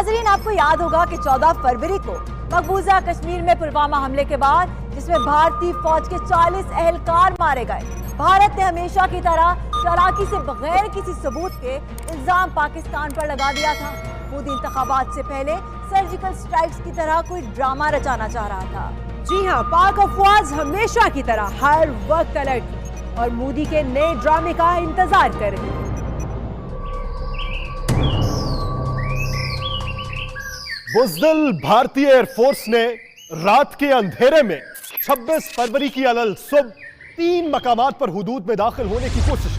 नाजरीन, आपको याद होगा कि 14 फरवरी को मकबूजा कश्मीर में पुलवामा हमले के बाद जिसमें भारतीय फौज के 40 एहलकार मारे गए, भारत ने हमेशा की तरह चालाकी से बगैर किसी सबूत के इल्जाम पाकिस्तान पर लगा दिया था। मोदी इंतखाबात से पहले सर्जिकल स्ट्राइक्स की तरह कोई ड्रामा रचाना चाह रहा था। जी हाँ, पाक अफवाज हमेशा की तरह हर वक्त अलर्ट थी और मोदी के नए ड्रामे का इंतजार कर रही। बुज़दिल भारतीय एयरफोर्स ने रात के अंधेरे में 26 फरवरी की अलल सुबह 3 मकामात पर हुदूद में दाखिल होने की कोशिश।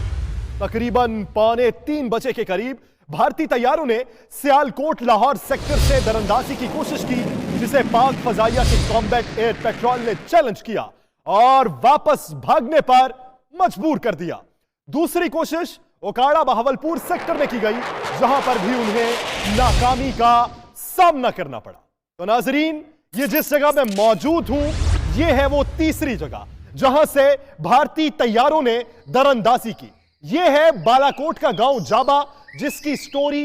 तकरीबन 2:45 बजे के करीब भारतीय तैयारों ने सियालकोट लाहौर सेक्टर से दरअंदाजी की कोशिश की, जिसे पाक फजाइया के कॉम्बैट एयर पेट्रोल ने चैलेंज किया और वापस भागने पर मजबूर कर दिया। दूसरी कोशिश ओकाड़ा बहावलपुर सेक्टर में की गई, जहां पर भी उन्हें नाकामी का सामना करना पड़ा। तो नाजरीन, ये जिस जगह मैं मौजूद हूं, ये है वो तीसरी जगह जहां से भारतीय तैयारों ने दरअंदाजी की। ये है बालाकोट का गांव जाबा, जिसकी स्टोरी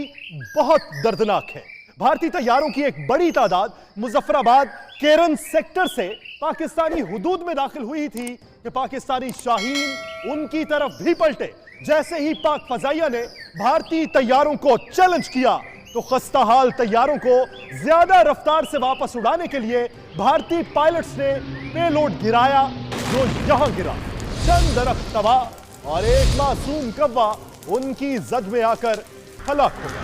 बहुत दर्दनाक है। भारतीय तैयारों की एक बड़ी तादाद मुजफ्फराबाद केरन सेक्टर से पाकिस्तानी हुदूद में दाखिल हुई थी कि पाकिस्तानी शाहीन उनकी तरफ भी पलटे। जैसे ही पाक फजाइया ने भारतीय तैयारों को चैलेंज किया तो खस्ताहाल तैयारों को ज्यादा रफ्तार से वापस उड़ाने के लिए भारतीय पायलट्स ने पेलोड गिराया, जो यहां गिरा। चंद दरख्त तबाह और एक मासूम कव्वा उनकी जद में आकर हलाक हो गया।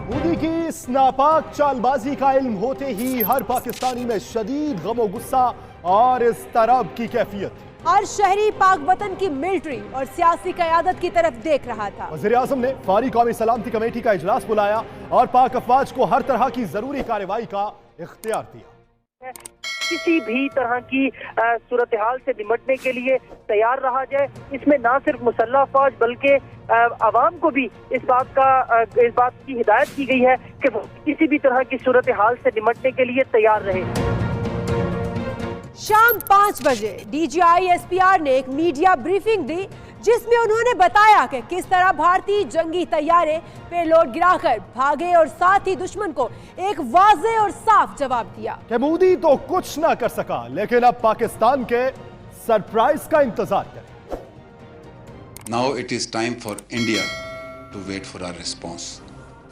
मोदी की इस नापाक चालबाजी का इल्म होते ही हर पाकिस्तानी में शदीद गम गुस्सा और इस तरब की कैफियत। हर शहरी पाक वतन की मिलिट्री और सियासी क़यादत की तरफ देख रहा था। वज़ीर-ए-आज़म ने फारी कौमी सलामती कमेटी का इजलास बुलाया और पाक अफवाज को हर तरह की जरूरी कार्रवाई का इख्तियार दिया। किसी भी तरह की सूरत हाल से निपटने के लिए तैयार रहा जाए। इसमें ना सिर्फ मुसल्लह फौज बल्कि आवाम को भी इस बात की हिदायत की गई है कि वो किसी भी तरह की सूरत हाल से निपटने के लिए तैयार रहे। शाम 5 बजे DGI SPR ने एक मीडिया ब्रीफिंग दी, जिसमें उन्होंने बताया कि किस तरह भारतीय जंगी तैयारे पेलोड गिराकर भागे और साथ ही दुश्मन को एक वाज़ेह और साफ जवाब दिया कि मोदी तो कुछ ना कर सका, लेकिन अब पाकिस्तान के सरप्राइज का इंतजार करें। Now it is time for India to wait for our response.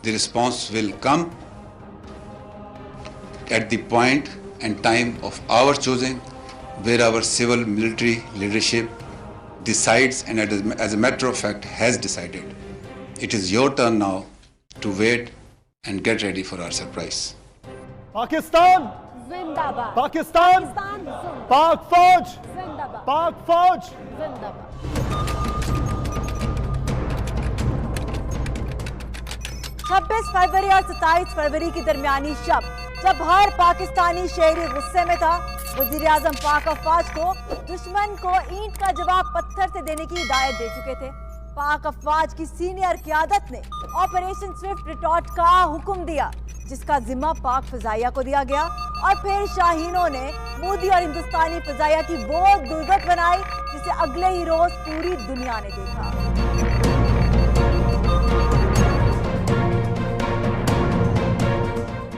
The response will come at the point and time of our choosing, where our civil military leadership decides and as a matter of fact has decided. It is your turn now to wait and get ready for our surprise. Pakistan जिंदाबाद, पाकिस्तान, पाक फौज जिंदाबाद, पाक फौज जिंदाबाद। 26 फरवरी और 27 फरवरी की दरमियानी शब, जब हर पाकिस्तानी शहरी गुस्से में था, वज़ीर-ए-आज़म पाक अफवाज को दुश्मन को ईंट का जवाब पत्थर से देने की हिदायत दे चुके थे। पाक अफवाज की सीनियर क़यादत ने ऑपरेशन स्विफ्ट रिटॉर्ट का हुक्म दिया, जिसका जिम्मा पाक फजाइया को दिया गया और फिर शाहीनों ने मोदी और हिंदुस्तानी फजाइया की वो दुर्गत बनाई जिसे अगले ही रोज पूरी दुनिया ने देखा।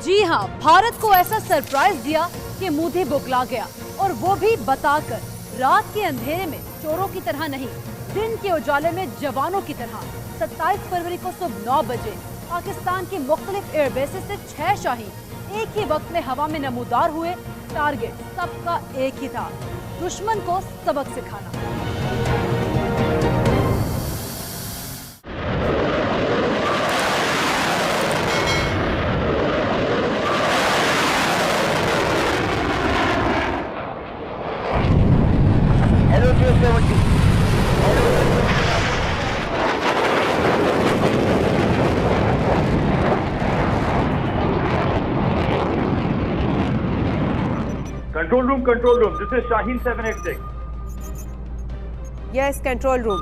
जी हाँ, भारत को ऐसा सरप्राइज दिया कि मोदी बुकला गया, और वो भी बताकर रात के अंधेरे में चोरों की तरह नहीं, दिन के उजाले में जवानों की तरह। 27 फरवरी को सुबह 9 बजे पाकिस्तान की मुख्तलिफ एयरबेसेस से 6 शाहीन एक ही वक्त में हवा में नमूदार हुए। टारगेट सबका एक ही था, दुश्मन को सबक सिखाना। Control room, this is Shaheen 786. Yes, control room.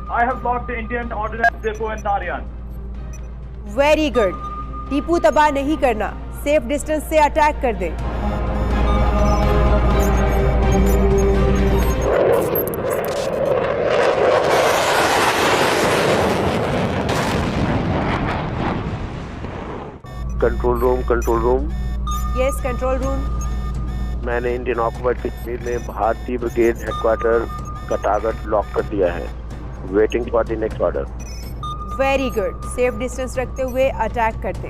I have blocked the Indian ordnance depot in Narayan. Very good. Tipu तबाह नहीं करना, सेफ डिस्टेंस से अटैक कर दे। Control room. Yes control room. मैंने इंडियन ऑक्यूपाइड कश्मीर में भारतीय ब्रिगेड हेडक्वार्टर का टारगेट लॉक कर दिया है। Waiting for the next order. Very good, safe distance रखते हुए अटैक करते।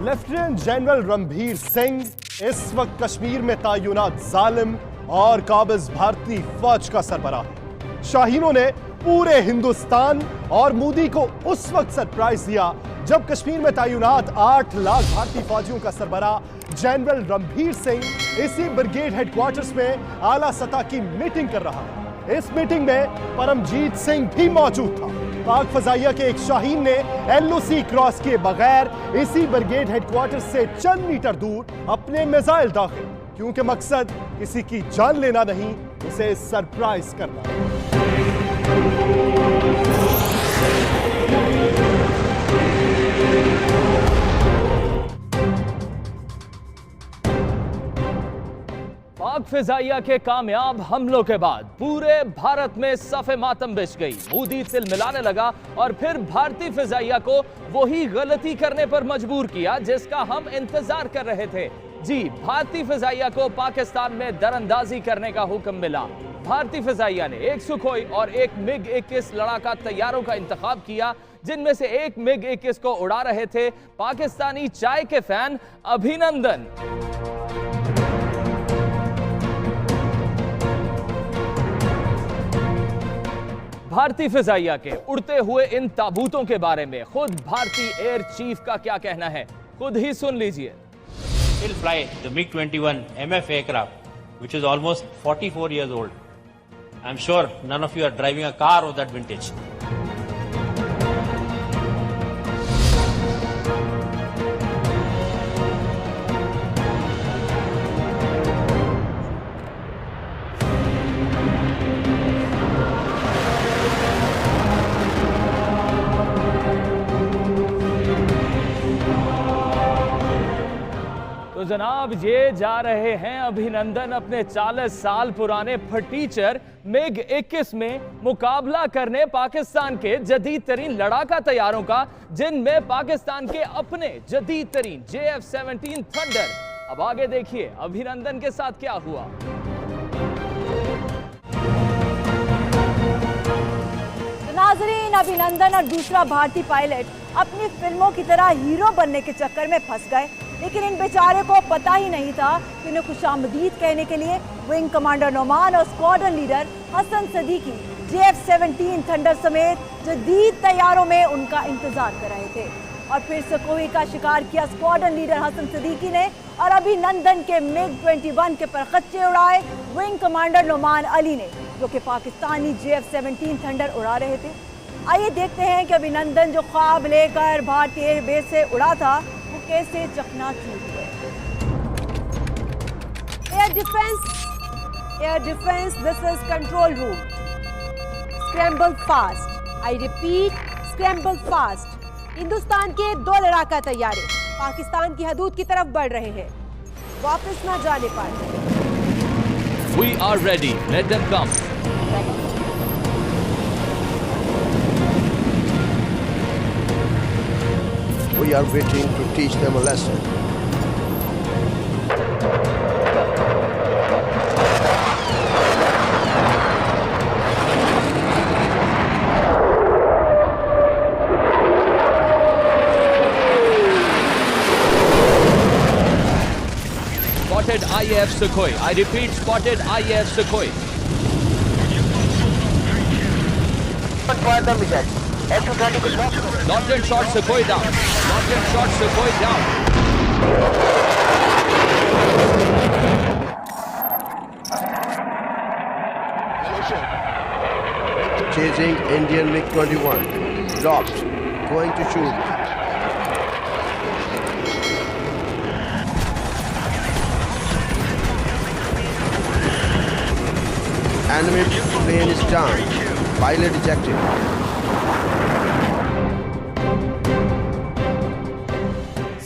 लेफ्टिनेंट जनरल रणबीर सिंह इस वक्त कश्मीर में तैनात जालिम और काबिज भारतीय फौज का सरबराह है। शाहीनों ने पूरे हिंदुस्तान और मोदी को उस वक्त सरप्राइज दिया जब कश्मीर में तैनात 8 लाख भारतीय फौजियों का सरबराह जनरल रणबीर सिंह इसी ब्रिगेड हेडक्वार्टर्स में आला सतह की मीटिंग कर रहा है। इस मीटिंग में परमजीत सिंह भी मौजूद था। पाक फजाइया के एक शाहीन ने एलओसी क्रॉस किए बगैर इसी ब्रिगेड हेडक्वार्टर से चंद मीटर दूर अपने मिसाइल दाखिल, क्योंकि मकसद किसी की जान लेना नहीं, उसे सरप्राइज करना। पाक फिजाइया के कामयाब हमलों के बाद पूरे भारत में सफ़े मातम बिछ गई। मोदी तिल मिलाने लगा और फिर भारतीय फिजाइया को वही गलती करने पर मजबूर किया जिसका हम इंतजार कर रहे थे। जी, भारतीय फिजाइया को पाकिस्तान में दरअंदाजी करने का हुक्म मिला। भारतीय फिजाइया ने एक सुखोई और एक मिग-21 लड़ाका तैयारों का इंतखाब किया, जिनमें से एक मिग-21 को उड़ा रहे थे पाकिस्तानी चाय के फैन अभिनंदन। भारतीय फिजाइया के उड़ते हुए इन ताबूतों के बारे में खुद भारतीय एयर चीफ का क्या कहना है, खुद ही सुन लीजिए। Still fly the MiG-21 MF aircraft, which is almost 44 years old. I'm sure none of you are driving a car of that vintage. तो जनाब, ये जा रहे हैं अभिनंदन अपने 40 साल पुराने फटीचर मिग-21 में मुकाबला करने पाकिस्तान के जदीद तरीन लड़ाका तैयारों का, जिनमें पाकिस्तान के अपने जदीद तरीन JF-17 थंडर। अब आगे देखिए अभिनंदन के साथ क्या हुआ। नाजरीन, अभिनंदन और दूसरा भारतीय पायलट अपनी फिल्मों की तरह हीरो बनने के चक्कर में फंस गए, लेकिन इन बेचारे को पता ही नहीं था कि उन्हें खुशामदीद कहने के लिए विंग कमांडर नोमान और squadron leader Hassan Siddiqui JF-17 thunder समेत जदीद तैयारों में उनका इंतजार कर रहे थे। और फिर सकोई का शिकार किया स्क्वाड्रन लीडर हसन सदीकी ने और अभिनंदन के MiG-21 के परखच्चे उड़ाए विंग कमांडर नोमान अली ने, जो कि पाकिस्तानी JF-17 थंडर उड़ा रहे थे। आइए देखते हैं कि अभिनंदन जो ख्वाब लेकर भारतीय एयरबेस से उड़ा था वो कैसे चकनाचूर हुए। Air defence, this is control room. Scramble fast, I repeat scramble fast. Hindustan के 2 लड़ाका तैयारे पाकिस्तान की हदूद की तरफ बढ़ रहे हैं, वापस ना जाने पाए। We are ready. Let them come. We are waiting to teach them a lesson. Spotted IAF Sukhoi. I repeat, spotted IAF Sukhoi. Locked and shot Sukhoi down. Locked and shot Sukhoi down. Chasing Indian MiG-21. Locked. Going to shoot. Enemy plane is down. Pilot ejected.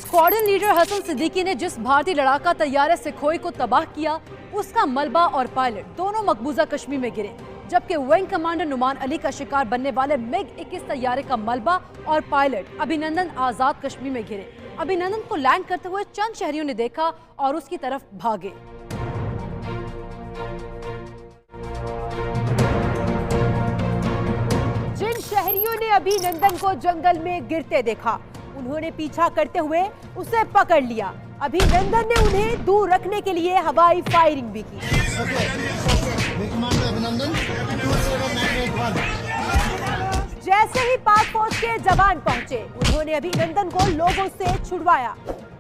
Squadron leader Hassan Siddiqui ने जिस भारतीय लड़ाका तैयारे Sukhoi को तबाह किया, उसका मलबा और पायलट दोनों मकबूजा कश्मीर में गिरे, जबकि विंग कमांडर नुमान अली का शिकार बनने वाले MiG-21 तैयारे का मलबा और पायलट अभिनंदन आजाद कश्मीर में घिरे। अभिनंदन को लैंड करते हुए चंद शहरियों ने देखा और उसकी तरफ भागे। जिन शहरियों ने अभिनंदन को जंगल में गिरते देखा, उन्होंने पीछा करते हुए उसे पकड़ लिया। अभिनंदन ने उन्हें दूर रखने के लिए हवाई फायरिंग भी की। जैसे ही पाक फौज के जवान पहुंचे, उन्होंने अभिनंदन को लोगों से छुड़वाया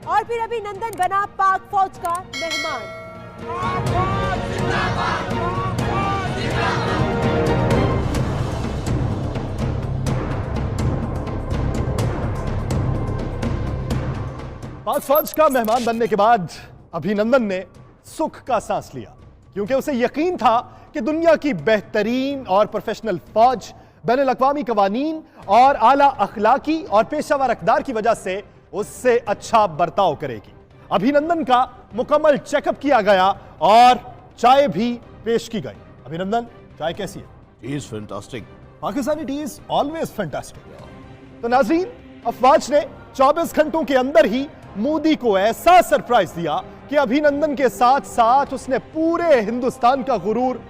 और फिर अभिनंदन बना पाक फौज का मेहमान। पाक फौज का मेहमान बनने के बाद अभिनंदन ने सुख का सांस लिया, क्योंकि उसे यकीन था कि दुनिया की बेहतरीन और प्रोफेशनल फौज बैनुल-अक़वामी कवानीन और आला अखलाकी और पेशावर अक़दार की वजह से उससे अच्छा बर्ताव करेगी। अभिनंदन का मुकम्मल चेकअप किया गया और चाय भी पेश की गई। अभिनंदन, चाय कैसी है? He is fantastic. Pakistani T is always fantastic. तो नाज़रीन, अफवाज ने 24 घंटों के अंदर ही मोदी को ऐसा सरप्राइज दिया कि अभिनंदन के साथ साथ उसने पूरे हिंदुस्तान का गुरूर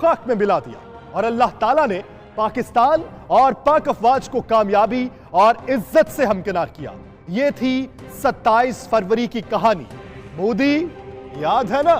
खाक में मिला दिया और अल्लाह ताला ने पाकिस्तान और पाक अफवाज को कामयाबी और इज्जत से हमकिनार किया। यह थी 27 फरवरी की कहानी। मोदी याद है ना?